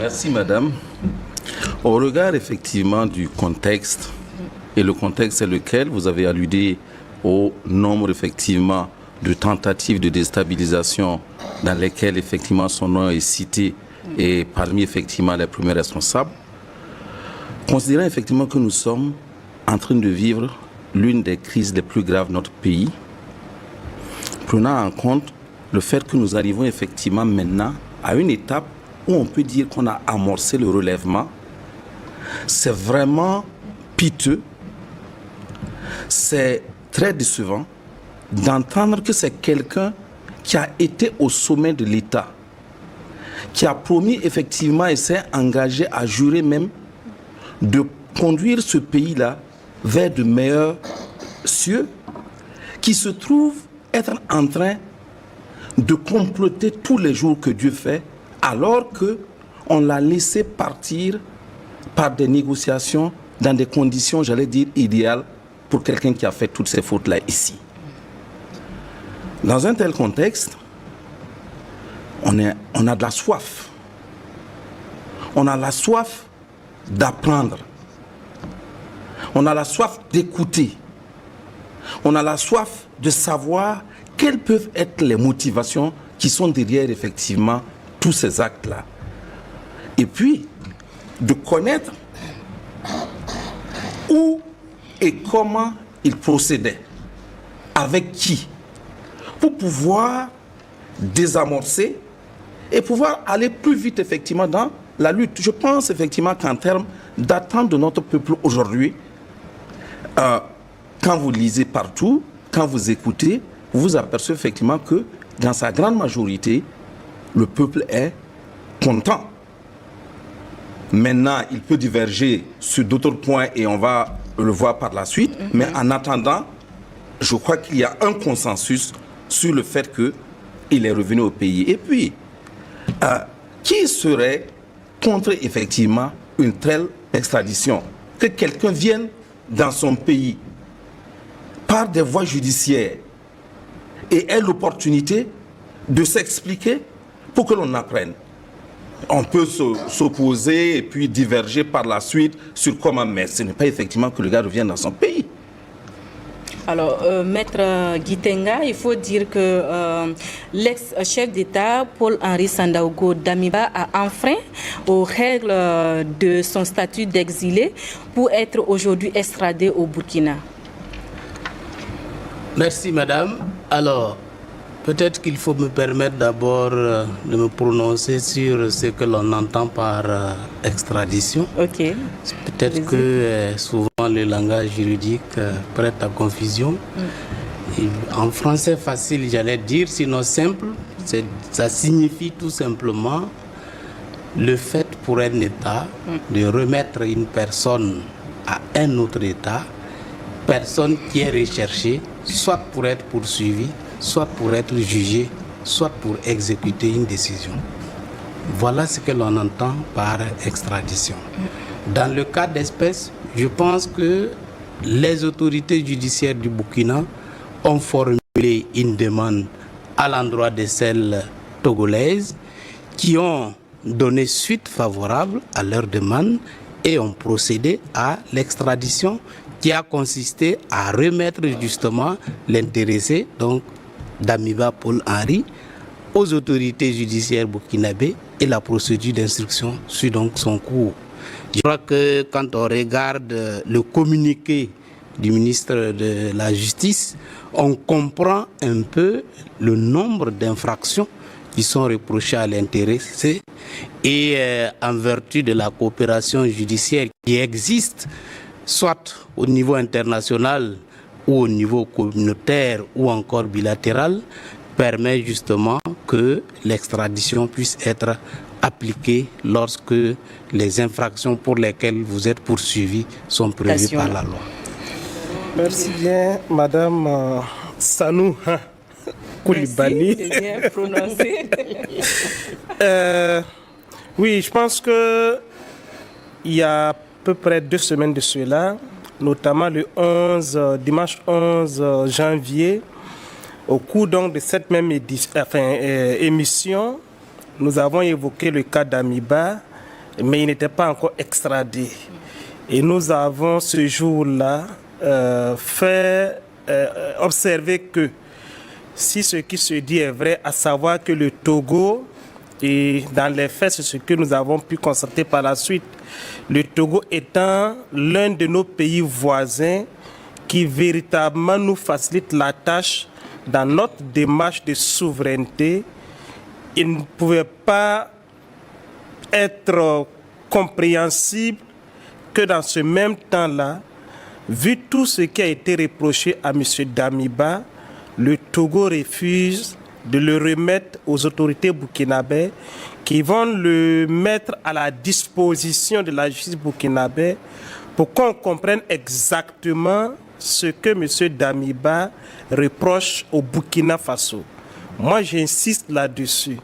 Merci, madame. Au regard, effectivement, du contexte, et le contexte c'est lequel vous avez alludé au nombre, effectivement, de tentatives de déstabilisation dans lesquelles, effectivement, son nom est cité et parmi, effectivement, les premiers responsables, considérant, effectivement, que nous sommes en train de vivre l'une des crises les plus graves de notre pays, prenant en compte le fait que nous arrivons, effectivement, maintenant à une étape où on peut dire qu'on a amorcé le relèvement, c'est vraiment piteux, c'est très décevant d'entendre que c'est quelqu'un qui a été au sommet de l'État, qui a promis effectivement et s'est engagé à jurer même de conduire ce pays-là vers de meilleurs cieux, qui se trouve être en train de comploter tous les jours que Dieu fait, alors qu'on l'a laissé partir par des négociations dans des conditions, j'allais dire, idéales pour quelqu'un qui a fait toutes ces fautes-là ici. Dans un tel contexte, on a de la soif. On a la soif d'apprendre. On a la soif d'écouter. On a la soif de savoir quelles peuvent être les motivations qui sont derrière, effectivement, tous ces actes-là. Et puis, de connaître où et comment ils procédaient, avec qui, pour pouvoir désamorcer et pouvoir aller plus vite, effectivement, dans la lutte. Je pense, effectivement, qu'en termes d'attente de notre peuple aujourd'hui, quand vous lisez partout, quand vous écoutez, vous vous apercevez effectivement que, dans sa grande majorité, le peuple est content. Maintenant, il peut diverger sur d'autres points et on va le voir par la suite. Mais en attendant, je crois qu'il y a un consensus sur le fait qu'il est revenu au pays. Et puis, qui serait contre effectivement une telle extradition? Que quelqu'un vienne dans son pays par des voies judiciaires et ait l'opportunité de s'expliquer pour que l'on apprenne. On peut s'opposer et puis diverger par la suite sur comment, mais ce n'est pas effectivement que le gars revienne dans son pays. Alors, Maître Gitenga, il faut dire que l'ex-chef d'État, Paul-Henri Sandaogo Damiba, a enfreint aux règles de son statut d'exilé pour être aujourd'hui extradé au Burkina. Merci, madame. Alors, peut-être qu'il faut me permettre d'abord de me prononcer sur ce que l'on entend par extradition. Ok. Peut-être que souvent le langage juridique prête à confusion. Et en français facile, j'allais dire, sinon simple, ça signifie tout simplement le fait pour un État de remettre une personne à un autre État, personne qui est recherchée, soit pour être poursuivie, soit pour être jugé, soit pour exécuter une décision. Voilà ce que l'on entend par extradition. Dans le cas d'espèce, je pense que les autorités judiciaires du Burkina ont formulé une demande à l'endroit de celles togolaises qui ont donné suite favorable à leur demande et ont procédé à l'extradition qui a consisté à remettre justement l'intéressé, donc Damiba Paul-Henri, aux autorités judiciaires burkinabées et la procédure d'instruction suit donc son cours. Je crois que quand on regarde le communiqué du ministre de la Justice, on comprend un peu le nombre d'infractions qui sont reprochées à l'intéressé et en vertu de la coopération judiciaire qui existe, soit au niveau international ou au niveau communautaire ou encore bilatéral, permet justement que l'extradition puisse être appliquée lorsque les infractions pour lesquelles vous êtes poursuivis sont prévues par la loi. Merci bien, Madame Sanou Koulibaly. Merci, c'est bien prononcé. Oui, je pense que il y a à peu près 2 semaines de cela, notamment le dimanche 11 janvier, au cours donc de cette même émission, nous avons évoqué le cas d'Amiba mais il n'était pas encore extradé. Et nous avons ce jour-là fait observer que si ce qui se dit est vrai, à savoir que le Togo, et dans les faits, c'est ce que nous avons pu constater par la suite, le Togo étant l'un de nos pays voisins qui véritablement nous facilite la tâche dans notre démarche de souveraineté, il ne pouvait pas être compréhensible que dans ce même temps-là, vu tout ce qui a été reproché à M. Damiba, le Togo refuse de le remettre aux autorités burkinabées qui vont le mettre à la disposition de la justice burkinabé pour qu'on comprenne exactement ce que M. Damiba reproche au Burkina Faso. Moi, j'insiste là-dessus,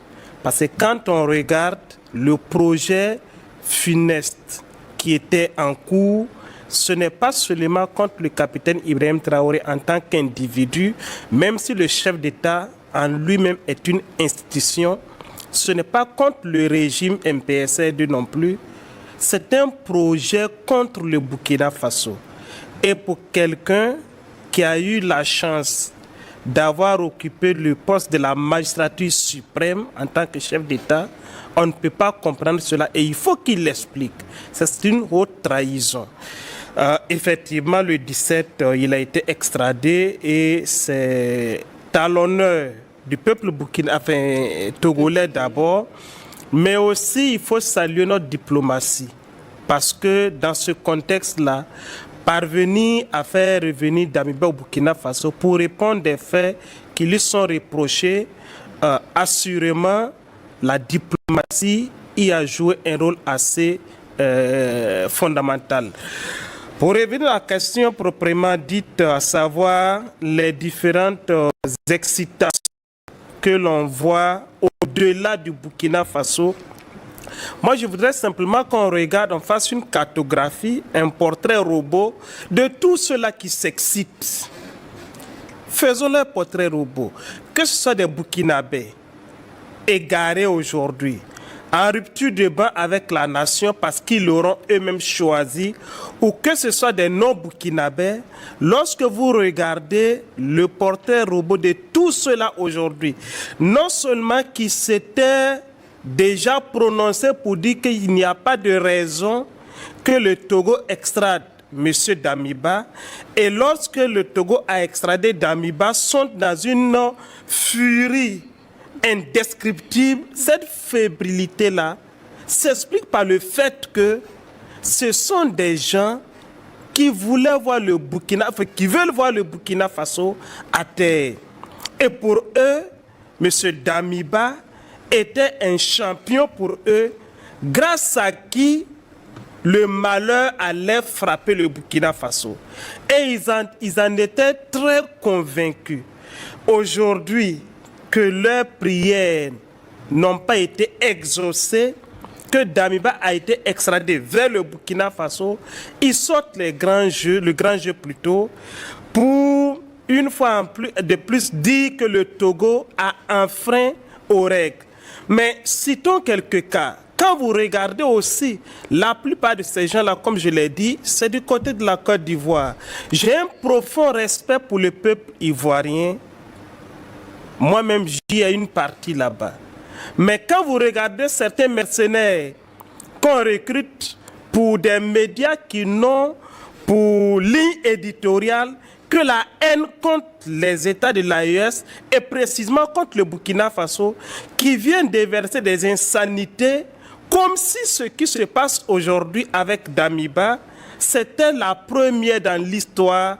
parce que quand on regarde le projet funeste qui était en cours, ce n'est pas seulement contre le capitaine Ibrahim Traoré en tant qu'individu, même si le chef d'État en lui-même est une institution, ce n'est pas contre le régime MPSR2 non plus, c'est un projet contre le Burkina Faso. Et pour quelqu'un qui a eu la chance d'avoir occupé le poste de la magistrature suprême en tant que chef d'État, on ne peut pas comprendre cela et il faut qu'il l'explique. C'est une haute trahison. Effectivement, le 17, il a été extradé et c'est à l'honneur du peuple togolais d'abord, mais aussi il faut saluer notre diplomatie parce que dans ce contexte-là, parvenir à faire revenir Damiba au Burkina Faso pour répondre des faits qui lui sont reprochés, assurément, la diplomatie y a joué un rôle assez fondamental. Pour revenir à la question proprement dite, à savoir les différentes excitations que l'on voit au-delà du Burkina Faso, moi je voudrais simplement qu'on regarde, on fasse une cartographie, un portrait robot de tout cela qui s'excite. Faisons leur portrait robot, que ce soit des Burkinabés égarés aujourd'hui, en rupture de ban avec la nation parce qu'ils l'auront eux-mêmes choisi, ou que ce soit des non-burkinabés, lorsque vous regardez le portrait robot de tout cela aujourd'hui, non seulement qui s'était déjà prononcé pour dire qu'il n'y a pas de raison que le Togo extrade M. Damiba, et lorsque le Togo a extradé Damiba, sont dans une furie indescriptible. Cette fébrilité-là s'explique par le fait que ce sont des gens qui voulaient voir le Burkina, qui veulent voir le Burkina Faso à terre. Et pour eux, M. Damiba était un champion pour eux, grâce à qui le malheur allait frapper le Burkina Faso. Et ils en étaient très convaincus. Aujourd'hui, que leurs prières n'ont pas été exaucées, que Damiba a été extradé vers le Burkina Faso, ils sortent le grand jeu plutôt, pour une fois de plus dire que le Togo a enfreint aux règles. Mais citons quelques cas. Quand vous regardez aussi, la plupart de ces gens-là, comme je l'ai dit, c'est du côté de la Côte d'Ivoire. J'ai un profond respect pour le peuple ivoirien. Moi-même, j'y ai une partie là-bas. Mais quand vous regardez certains mercenaires qu'on recrute pour des médias qui n'ont pour ligne éditoriale que la haine contre les États de l'AES et précisément contre le Burkina Faso, qui viennent déverser des insanités comme si ce qui se passe aujourd'hui avec Damiba, c'était la première dans l'histoire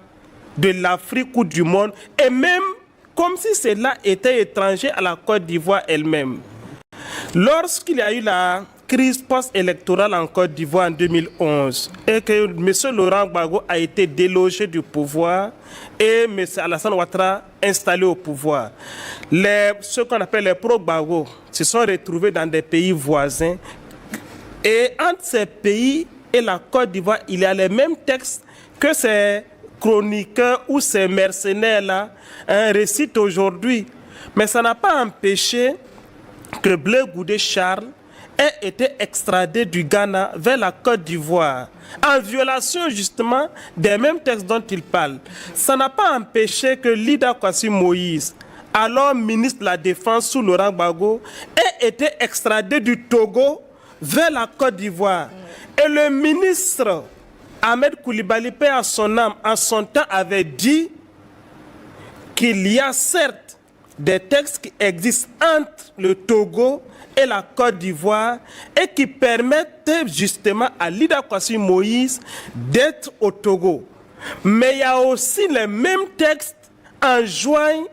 de l'Afrique ou du monde, et même comme si cela était étranger à la Côte d'Ivoire elle-même. Lorsqu'il y a eu la crise post-électorale en Côte d'Ivoire en 2011 et que M. Laurent Gbagbo a été délogé du pouvoir et M. Alassane Ouattara installé au pouvoir, ce qu'on appelle les pro-Gbagbo se sont retrouvés dans des pays voisins. Et entre ces pays et la Côte d'Ivoire, il y a les mêmes textes que ces chroniqueurs ou ces mercenaires-là récitent aujourd'hui. Mais ça n'a pas empêché que Blé Goudé Charles ait été extradé du Ghana vers la Côte d'Ivoire, en violation justement des mêmes textes dont il parle. Ça n'a pas empêché que Lida Kwasi Moïse, alors ministre de la Défense sous Laurent Gbagbo, ait été extradé du Togo vers la Côte d'Ivoire. Et le ministre Ahmed Koulibaly, paix à son âme, en son temps avait dit qu'il y a certes des textes qui existent entre le Togo et la Côte d'Ivoire et qui permettent justement à Lida Kwasi Moïse d'être au Togo. Mais il y a aussi les mêmes textes enjoignent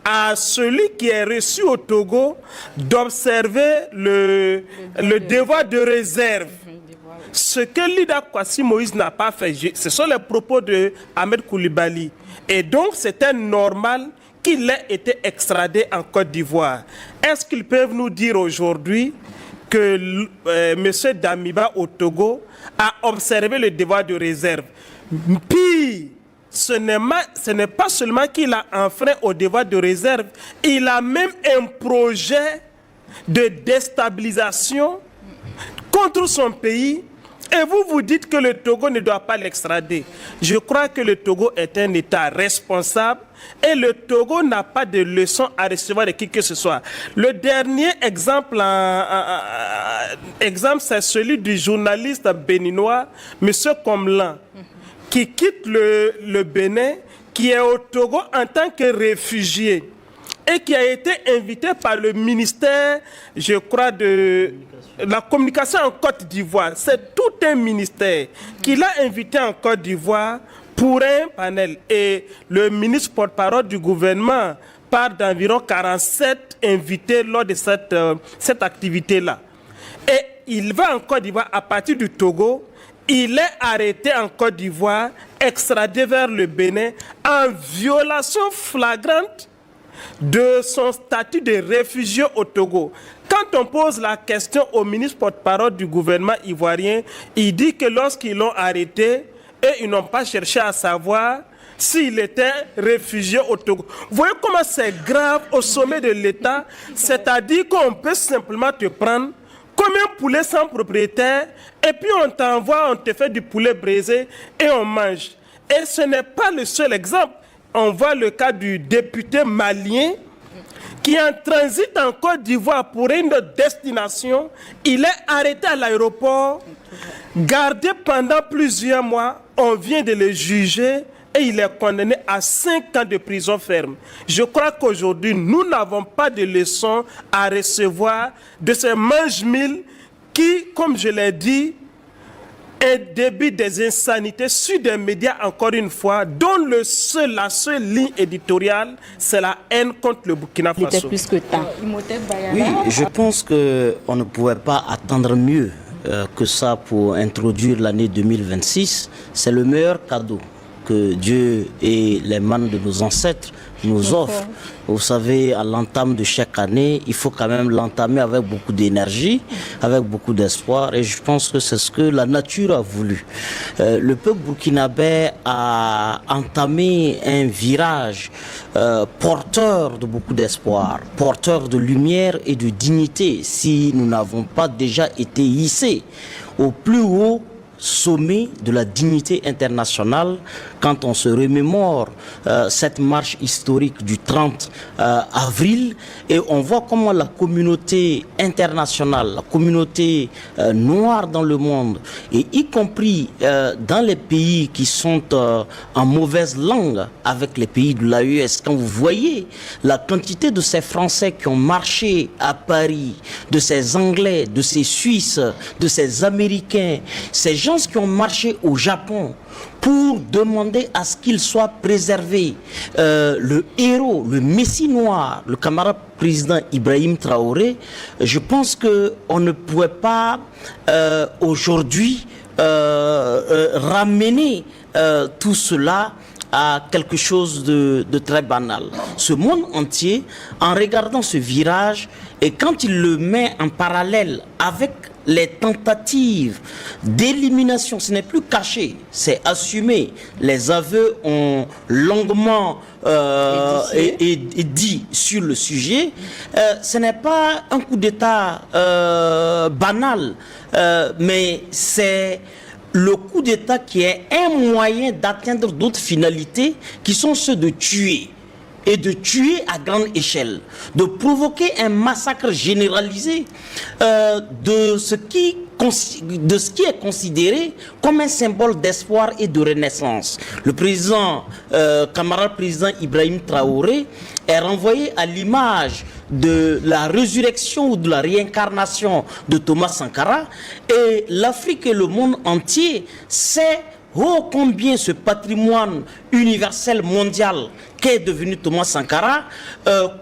à celui qui est reçu au Togo d'observer le devoir de réserve. Ce que Lida Kwasi Moïse n'a pas fait, ce sont les propos de Ahmed Koulibaly. Et donc, c'était normal qu'il ait été extradé en Côte d'Ivoire. Est-ce qu'ils peuvent nous dire aujourd'hui que M. Damiba au Togo a observé le devoir de réserve? Pire, ce n'est pas seulement qu'il a enfreint au devoir de réserve, il a même un projet de déstabilisation contre son pays. Et vous dites que le Togo ne doit pas l'extrader. Je crois que le Togo est un État responsable et le Togo n'a pas de leçons à recevoir de qui que ce soit. Le dernier exemple, c'est celui du journaliste béninois, M. Komlan, qui quitte le Bénin, qui est au Togo en tant que réfugié et qui a été invité par le ministère, je crois, de la communication en Côte d'Ivoire. C'est tout un ministère qui l'a invité en Côte d'Ivoire pour un panel. Et le ministre porte-parole du gouvernement parle d'environ 47 invités lors de cette activité-là. Et il va en Côte d'Ivoire à partir du Togo. Il est arrêté en Côte d'Ivoire, extradé vers le Bénin en violation flagrante de son statut de réfugié au Togo. Quand on pose la question au ministre porte-parole du gouvernement ivoirien, il dit que lorsqu'ils l'ont arrêté, et ils n'ont pas cherché à savoir s'il était réfugié au Togo. Vous voyez comment c'est grave au sommet de l'État, c'est-à-dire qu'on peut simplement te prendre comme un poulet sans propriétaire, et puis on t'envoie, on te fait du poulet braisé et on mange. Et ce n'est pas le seul exemple. On voit le cas du député malien qui est en transit en Côte d'Ivoire pour une destination. Il est arrêté à l'aéroport, gardé pendant plusieurs mois. On vient de le juger et il est condamné à 5 ans de prison ferme. Je crois qu'aujourd'hui, nous n'avons pas de leçons à recevoir de ces mange-mille qui, comme je l'ai dit, débite des insanités sur des médias, encore une fois, dont la seule ligne éditoriale, c'est la haine contre le Burkina Faso. Il était plus que temps. Oui, je pense qu'on ne pouvait pas attendre mieux que ça pour introduire l'année 2026. C'est le meilleur cadeau que Dieu et les mains de nos ancêtres nous offrent. Vous savez, à l'entame de chaque année, il faut quand même l'entamer avec beaucoup d'énergie, avec beaucoup d'espoir, et je pense que c'est ce que la nature a voulu. Le peuple burkinabé a entamé un virage porteur de beaucoup d'espoir, porteur de lumière et de dignité, si nous n'avons pas déjà été hissés au plus haut sommet de la dignité internationale quand on se remémore cette marche historique du 30 avril et on voit comment la communauté internationale, la communauté noire dans le monde et y compris dans les pays qui sont en mauvaise langue avec les pays de l'AES, quand vous voyez la quantité de ces Français qui ont marché à Paris, de ces Anglais, de ces Suisses, de ces Américains, ces gens qui ont marché au Japon pour demander à ce qu'il soit préservé. Le héros, le messie noir, le camarade président Ibrahim Traoré, je pense qu'on ne pouvait pas aujourd'hui ramener tout cela à quelque chose de très banal. Ce monde entier, en regardant ce virage, et quand il le met en parallèle avec les tentatives d'élimination, ce n'est plus caché, c'est assumé. Les aveux ont longuement dit sur le sujet. Ce n'est pas un coup d'État banal, mais c'est le coup d'État qui est un moyen d'atteindre d'autres finalités qui sont ceux de tuer. Et de tuer à grande échelle, de provoquer un massacre généralisé de ce qui est considéré comme un symbole d'espoir et de renaissance. Le camarade président Ibrahim Traoré est renvoyé à l'image de la résurrection ou de la réincarnation de Thomas Sankara, et l'Afrique et le monde entier sait combien ce patrimoine universel mondial qu'est devenu Thomas Sankara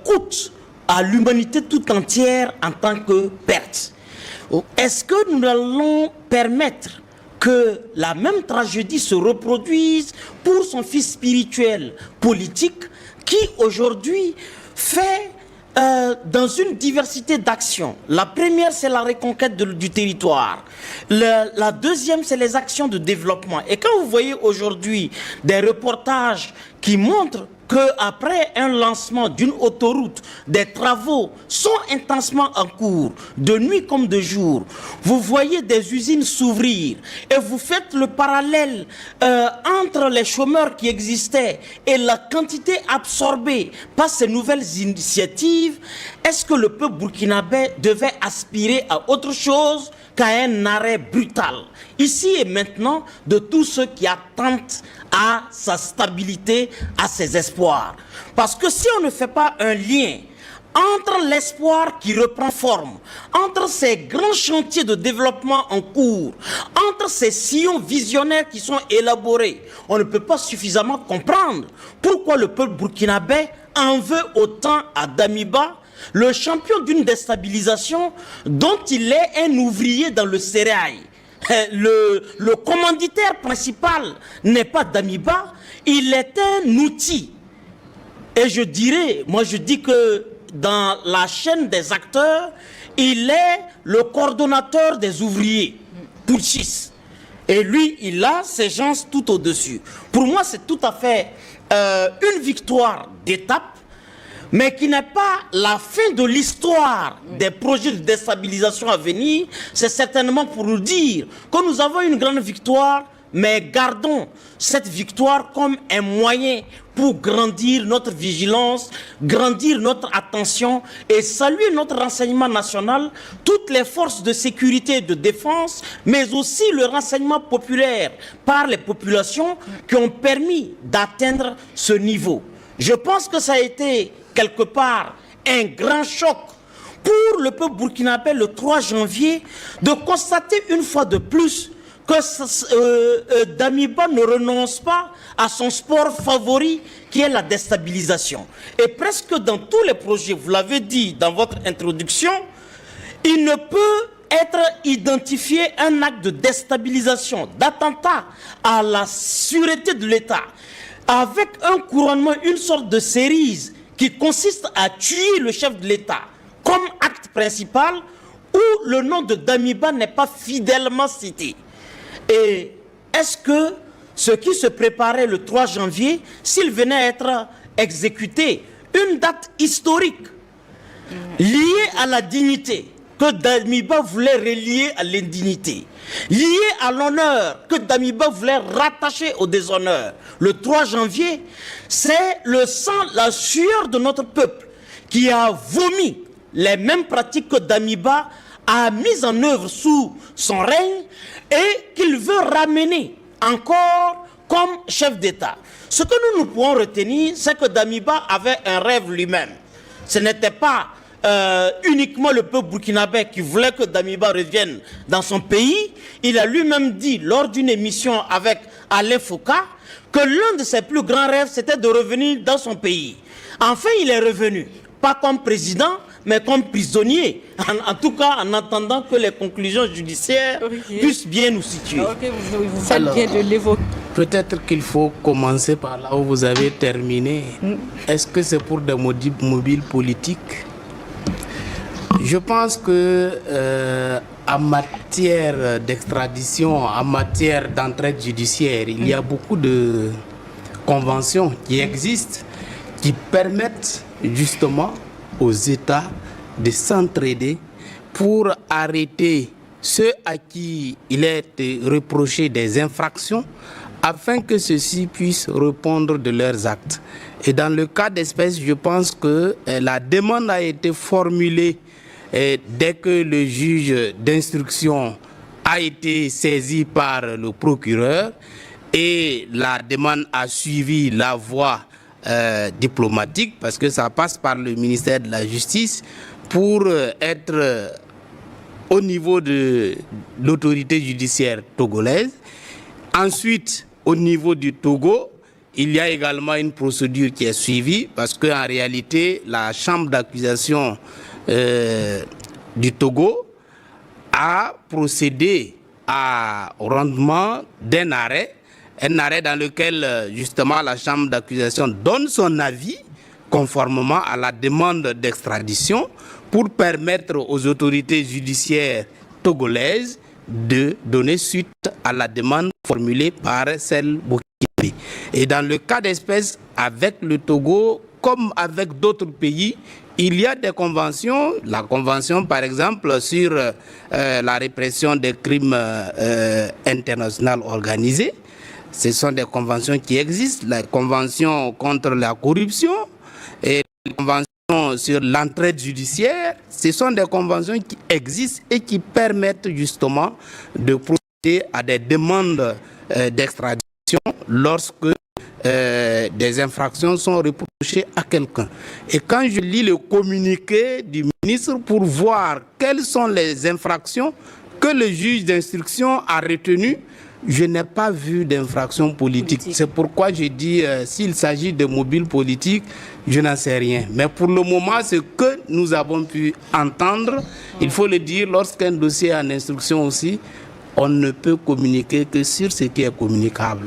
coûte à l'humanité tout entière en tant que perte. Est-ce que nous allons permettre que la même tragédie se reproduise pour son fils spirituel politique qui aujourd'hui fait dans une diversité d'actions? La première, c'est la reconquête du territoire. La deuxième, c'est les actions de développement. Et quand vous voyez aujourd'hui des reportages qui montrent qu'après un lancement d'une autoroute, des travaux sont intensement en cours, de nuit comme de jour, vous voyez des usines s'ouvrir et vous faites le parallèle entre les chômeurs qui existaient et la quantité absorbée par ces nouvelles initiatives. Est-ce que le peuple burkinabé devait aspirer à autre chose qu'à un arrêt brutal, ici et maintenant, de tous ceux qui attendent à sa stabilité, à ses espoirs? Parce que si on ne fait pas un lien entre l'espoir qui reprend forme, entre ces grands chantiers de développement en cours, entre ces sillons visionnaires qui sont élaborés, on ne peut pas suffisamment comprendre pourquoi le peuple burkinabé en veut autant à Damiba, le champion d'une déstabilisation dont il est un ouvrier dans le sérail. Le commanditaire principal n'est pas Damiba, il est un outil. Et je dis que dans la chaîne des acteurs, il est le coordonnateur des ouvriers, putschistes. Et lui, il a ses gens tout au-dessus. Pour moi, c'est tout à fait une victoire d'étape, mais qui n'est pas la fin de l'histoire des projets de déstabilisation à venir. C'est certainement pour nous dire que nous avons une grande victoire, mais gardons cette victoire comme un moyen pour grandir notre vigilance, grandir notre attention et saluer notre renseignement national, toutes les forces de sécurité et de défense, mais aussi le renseignement populaire par les populations qui ont permis d'atteindre ce niveau. Je pense que ça a été quelque part un grand choc pour le peuple burkinabé le 3 janvier de constater une fois de plus que Damiba ne renonce pas à son sport favori qui est la déstabilisation. Et presque dans tous les projets, vous l'avez dit dans votre introduction, il ne peut être identifié un acte de déstabilisation, d'attentat à la sûreté de l'État, avec un couronnement, une sorte de cerise qui consiste à tuer le chef de l'État comme acte principal, où le nom de Damiba n'est pas fidèlement cité. Et est-ce que ce qui se préparait le 3 janvier, s'il venait à être exécuté, une date historique liée à la dignité que Damiba voulait relier à l'indignité, liée à l'honneur que Damiba voulait rattacher au déshonneur, le 3 janvier, c'est le sang, la sueur de notre peuple qui a vomi les mêmes pratiques que Damiba a mises en œuvre sous son règne et qu'il veut ramener encore comme chef d'État. Ce que nous pouvons retenir, c'est que Damiba avait un rêve lui-même. Ce n'était pas uniquement le peuple burkinabé qui voulait que Damiba revienne dans son pays. Il a lui-même dit lors d'une émission avec Alain Foucault que l'un de ses plus grands rêves, c'était de revenir dans son pays. Enfin, il est revenu, pas comme président, mais comme prisonnier, en tout cas en attendant que les conclusions judiciaires puissent bien nous situer. Vous faites bien de l'évoquer. Peut-être qu'il faut commencer par là où vous avez terminé. Est-ce que c'est pour des mobiles politiques? Je pense que en matière d'extradition, en matière d'entraide judiciaire, il y a beaucoup de conventions qui existent qui permettent justement aux États de s'entraider pour arrêter ceux à qui il est reproché des infractions afin que ceux-ci puissent répondre de leurs actes. Et dans le cas d'espèce, je pense que la demande a été formulée dès que le juge d'instruction a été saisi par le procureur et la demande a suivi la voie diplomatique parce que ça passe par le ministère de la Justice pour être au niveau de l'autorité judiciaire togolaise. Ensuite, au niveau du Togo, il y a également une procédure qui est suivie parce qu'en réalité, la chambre d'accusation du Togo a procédé au rendement d'un arrêt, un arrêt dans lequel justement la chambre d'accusation donne son avis conformément à la demande d'extradition pour permettre aux autorités judiciaires togolaises de donner suite à la demande formulée par celle burkinabé. Et dans le cas d'espèce, avec le Togo, comme avec d'autres pays, il y a des conventions, la convention par exemple sur la répression des crimes internationaux organisés. Ce sont des conventions qui existent, la convention contre la corruption et la convention sur l'entraide judiciaire. Ce sont des conventions qui existent et qui permettent justement de procéder à des demandes d'extradition lorsque des infractions sont reprochées à quelqu'un. Et quand je lis le communiqué du ministre pour voir quelles sont les infractions que le juge d'instruction a retenues, je n'ai pas vu d'infraction politique. C'est pourquoi je dis, s'il s'agit de mobiles politiques, je n'en sais rien. Mais pour le moment, ce que nous avons pu entendre, il faut le dire, lorsqu'un dossier est en instruction aussi, on ne peut communiquer que sur ce qui est communicable.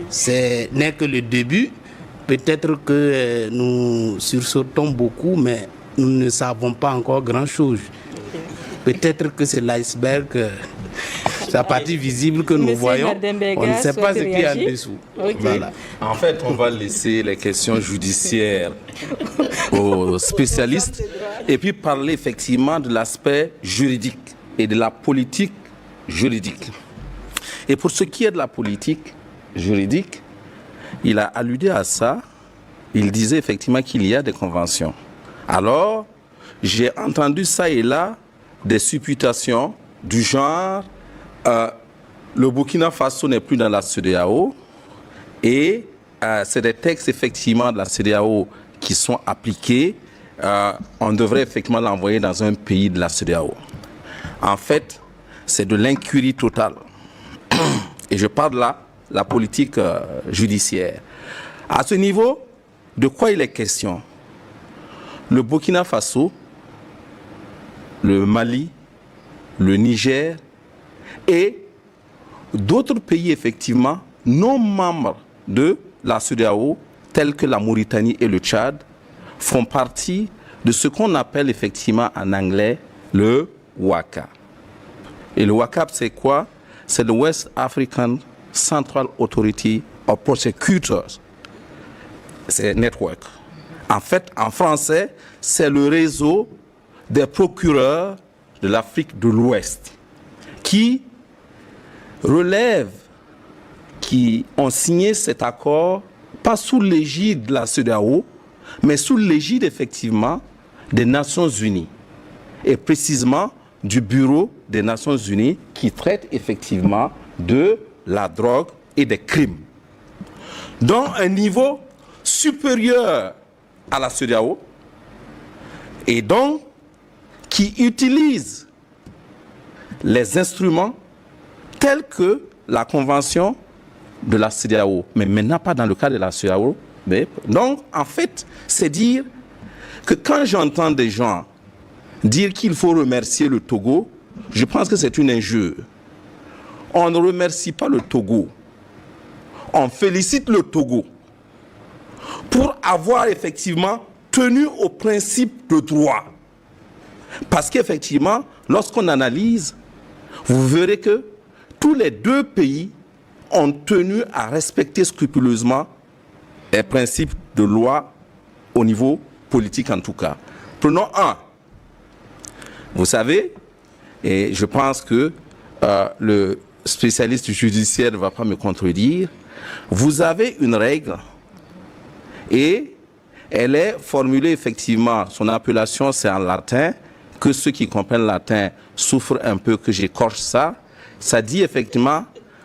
Ce n'est que le début. Peut-être que nous sursautons beaucoup, mais nous ne savons pas encore grand-chose. Peut-être que c'est l'iceberg, la partie visible que nous voyons. On ne sait pas ce qu'il y a en dessous. Okay. Voilà. En fait, on va laisser les questions judiciaires aux spécialistes et puis parler effectivement de l'aspect juridique et de la politique juridique. Et pour ce qui est de la politique juridique, il a alludé à ça. Il disait effectivement qu'il y a des conventions. Alors, j'ai entendu ça et là des supputations du genre le Burkina Faso n'est plus dans la CEDEAO et c'est des textes effectivement de la CEDEAO qui sont appliqués. On devrait effectivement l'envoyer dans un pays de la CEDEAO. En fait, c'est de l'incurie totale. Et je parle là la politique judiciaire. À ce niveau, de quoi il est question? Le Burkina Faso, le Mali, le Niger et d'autres pays effectivement non membres de la CEDEAO, tels que la Mauritanie et le Tchad, font partie de ce qu'on appelle effectivement en anglais le WACA. Et le WACA, c'est quoi? C'est le West African Central Authority of Prosecutors. C'est Network. En fait, en français, c'est le réseau des procureurs de l'Afrique de l'Ouest qui relèvent, qui ont signé cet accord, pas sous l'égide de la CEDEAO, mais sous l'égide effectivement des Nations Unies, et précisément du Bureau des Nations Unies qui traite effectivement de la drogue et des crimes. Donc un niveau supérieur à la CEDEAO et donc qui utilise les instruments tels que la convention de la CEDEAO, mais maintenant pas dans le cas de la CEDEAO. Mais, donc en fait, c'est dire que quand j'entends des gens dire qu'il faut remercier le Togo, je pense que c'est une injure. On ne remercie pas le Togo. On félicite le Togo pour avoir effectivement tenu au principe de droit. Parce qu'effectivement, lorsqu'on analyse vous verrez que tous les deux pays ont tenu à respecter scrupuleusement les principes de loi au niveau politique en tout cas. Prenons un. Vous savez, et je pense que le spécialiste judiciaire ne va pas me contredire, vous avez une règle et elle est formulée effectivement, son appellation c'est en latin, que ceux qui comprennent latin souffrent un peu que j'écorche ça. Ça dit effectivement